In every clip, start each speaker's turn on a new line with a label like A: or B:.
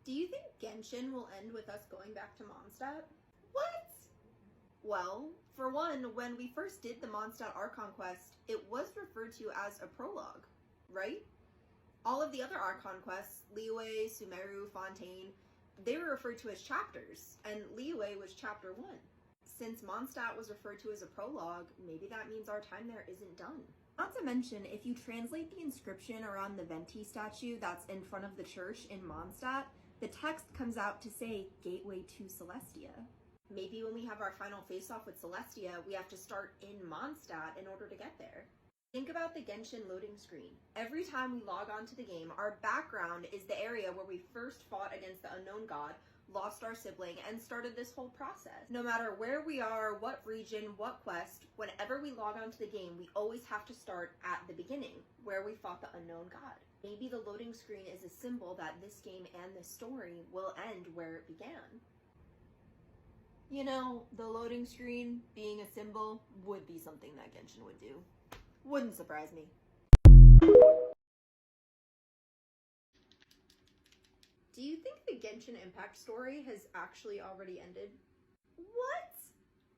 A: Do you think Genshin will end with us going back to Mondstadt? What? Well, for one, when we first did the Mondstadt Archon quest, it was referred to as a prologue, right? All of the other Archon quests, Liyue, Sumeru, Fontaine, they were referred to as chapters, and Liyue was chapter 1. Since Mondstadt was referred to as a prologue, maybe that means our time there isn't done. Not to mention, if you translate the inscription around the Venti statue that's in front of the church in Mondstadt, the text comes out to say, Gateway to Celestia. Maybe when we have our final face-off with Celestia, we have to start in Mondstadt in order to get there. Think about the Genshin loading screen. Every time we log on to the game, our background is the area where we first fought against the unknown god, lost our sibling, and started this whole process. No matter where we are, what region, what quest, whenever we log on to the game, we always have to start at the beginning, where we fought the unknown god. Maybe the loading screen is a symbol that this game and this story will end where it began. You know, the loading screen being a symbol would be something that Genshin would do. Wouldn't surprise me. Do you think the Genshin Impact story has actually already ended? What?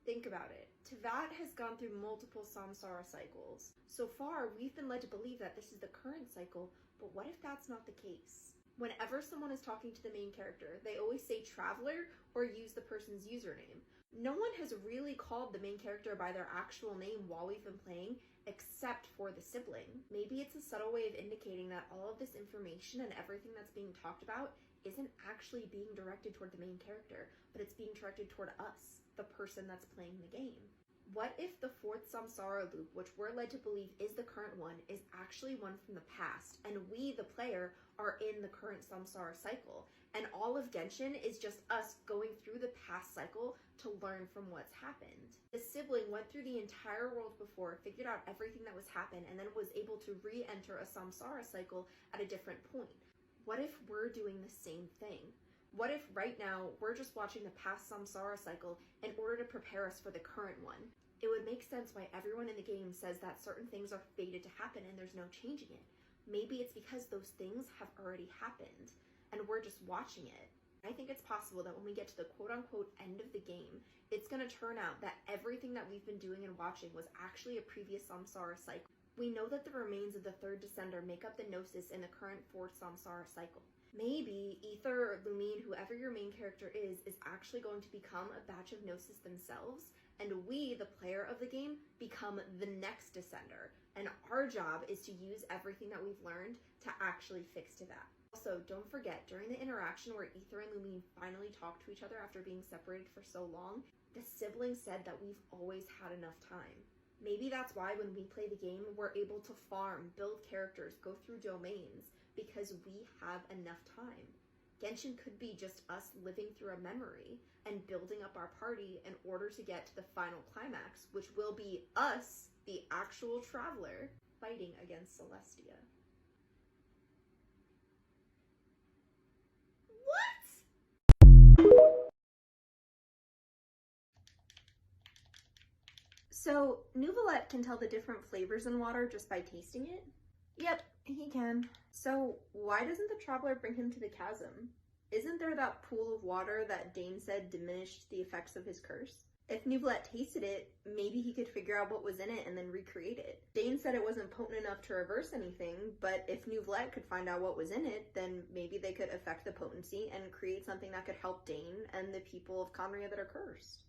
A: Think about it. Teyvat has gone through multiple samsara cycles. So far, we've been led to believe that this is the current cycle, but what if that's not the case? Whenever someone is talking to the main character, they always say traveler or use the person's username. No one has really called the main character by their actual name while we've been playing, except for the sibling. Maybe it's a subtle way of indicating that all of this information and everything that's being talked about isn't actually being directed toward the main character, but it's being directed toward us, the person that's playing the game. What if the fourth samsara loop, which we're led to believe is the current one, is actually one from the past, and we, the player, are in the current samsara cycle, and all of Genshin is just us going through the past cycle to learn from what's happened. The sibling went through the entire world before, figured out everything that was happened, and then was able to re-enter a samsara cycle at a different point. What if we're doing the same thing? What if right now we're just watching the past samsara cycle in order to prepare us for the current one? It would make sense why everyone in the game says that certain things are fated to happen and there's no changing it. Maybe it's because those things have already happened and we're just watching it. I think it's possible that when we get to the quote-unquote end of the game, it's going to turn out that everything that we've been doing and watching was actually a previous samsara cycle. We know that the remains of the third descender make up the gnosis in the current fourth samsara cycle. Maybe Aether or Lumine, whoever your main character is actually going to become a batch of gnosis themselves, and we, the player of the game, become the next descender. And our job is to use everything that we've learned to actually fix to that. Also, don't forget, during the interaction where Aether and Lumine finally talked to each other after being separated for so long, the siblings said that we've always had enough time. Maybe that's why when we play the game, we're able to farm, build characters, go through domains, because we have enough time. Genshin could be just us living through a memory and building up our party in order to get to the final climax, which will be us, the actual traveler, fighting against Celestia. So, Nouvelette can tell the different flavors in water just by tasting it? Yep, he can. So, why doesn't the traveler bring him to the chasm? Isn't there that pool of water that Dane said diminished the effects of his curse? If Nouvelette tasted it, maybe he could figure out what was in it and then recreate it. Dane said it wasn't potent enough to reverse anything, but if Nouvelette could find out what was in it, then maybe they could affect the potency and create something that could help Dane and the people of Conria that are cursed.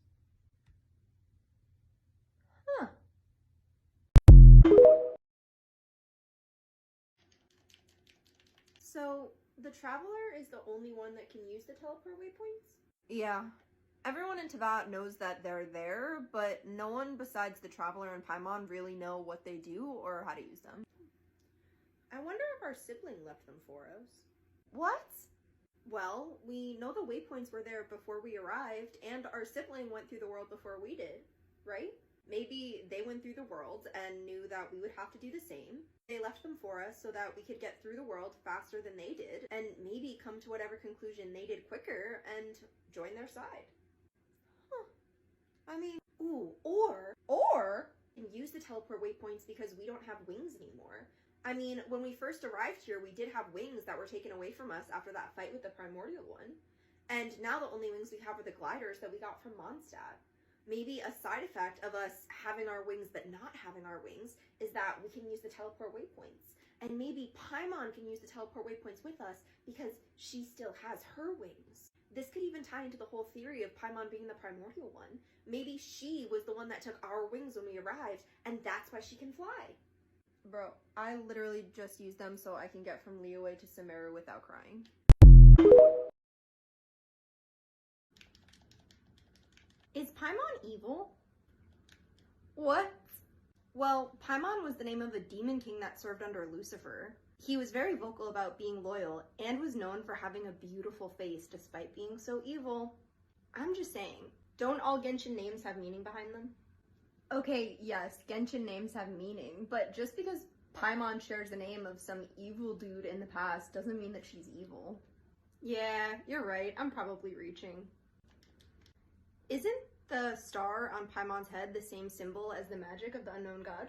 A: Huh. So, the Traveler is the only one that can use the teleport waypoints? Yeah. Everyone in Teyvat knows that they're there, but no one besides the Traveler and Paimon really know what they do or how to use them. I wonder if our sibling left them for us. What? Well, we know the waypoints were there before we arrived, and our sibling went through the world before we did, right? Maybe they went through the world and knew that we would have to do the same. They left them for us so that we could get through the world faster than they did, and maybe come to whatever conclusion they did quicker and join their side. Huh. I mean, ooh, or and use the teleport waypoints because we don't have wings anymore. I mean, when we first arrived here, we did have wings that were taken away from us after that fight with the primordial one. And now the only wings we have are the gliders that we got from Mondstadt. Maybe a side effect of us having our wings but not having our wings is that we can use the teleport waypoints. And maybe Paimon can use the teleport waypoints with us because she still has her wings. This could even tie into the whole theory of Paimon being the primordial one. Maybe she was the one that took our wings when we arrived, and that's why she can fly. Bro, I literally just used them so I can get from Liyue to Sumeru without crying. Is Paimon evil? What? Well, Paimon was the name of a demon king that served under Lucifer. He was very vocal about being loyal and was known for having a beautiful face despite being so evil. I'm just saying, don't all Genshin names have meaning behind them? Okay, yes, Genshin names have meaning, but just because Paimon shares the name of some evil dude in the past doesn't mean that she's evil. Yeah, you're right, I'm probably reaching. Isn't the star on Paimon's head the same symbol as the magic of the unknown god?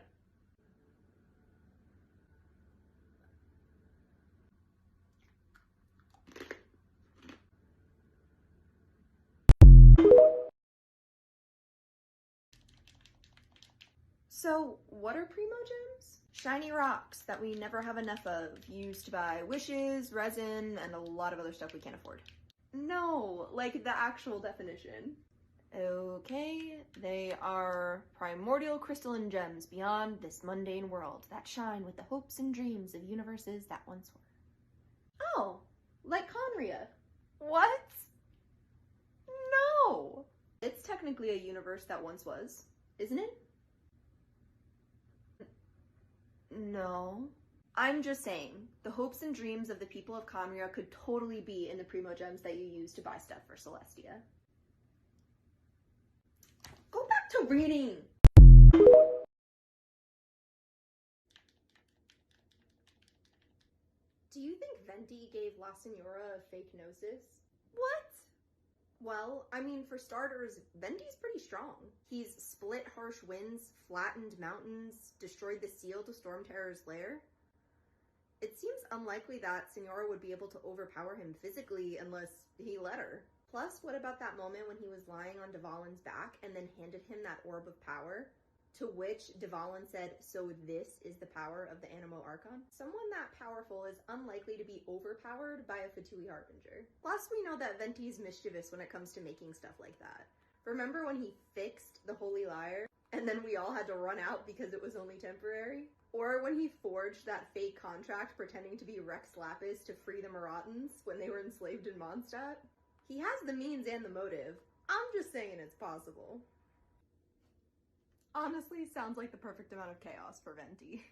A: So, what are Primo Gems? Shiny rocks that we never have enough of, used to buy wishes, resin, and a lot of other stuff we can't afford. No, like the actual definition. Okay, they are primordial crystalline gems beyond this mundane world that shine with the hopes and dreams of universes that once were. Oh, like Conria. What? No! It's technically a universe that once was, isn't it? No. I'm just saying, the hopes and dreams of the people of Conria could totally be in the Primo Gems that you use to buy stuff for Celestia. Go back to reading! Do you think Venti gave La Signora a fake gnosis? What? Well, I mean, for starters, Venti's pretty strong. He's split harsh winds, flattened mountains, destroyed the seal to Storm Terror's lair. It seems unlikely that Signora would be able to overpower him physically unless he let her. Plus, what about that moment when he was lying on Dvalin's back and then handed him that orb of power? To which Dvalin said, "So this is the power of the Animo Archon?" Someone that powerful is unlikely to be overpowered by a Fatui Harbinger. Plus, we know that Venti's mischievous when it comes to making stuff like that. Remember when he fixed the Holy Lyre, and then we all had to run out because it was only temporary? Or when he forged that fake contract pretending to be Rex Lapis to free the Maratons when they were enslaved in Mondstadt? He has the means and the motive. I'm just saying it's possible. Honestly, sounds like the perfect amount of chaos for Venti.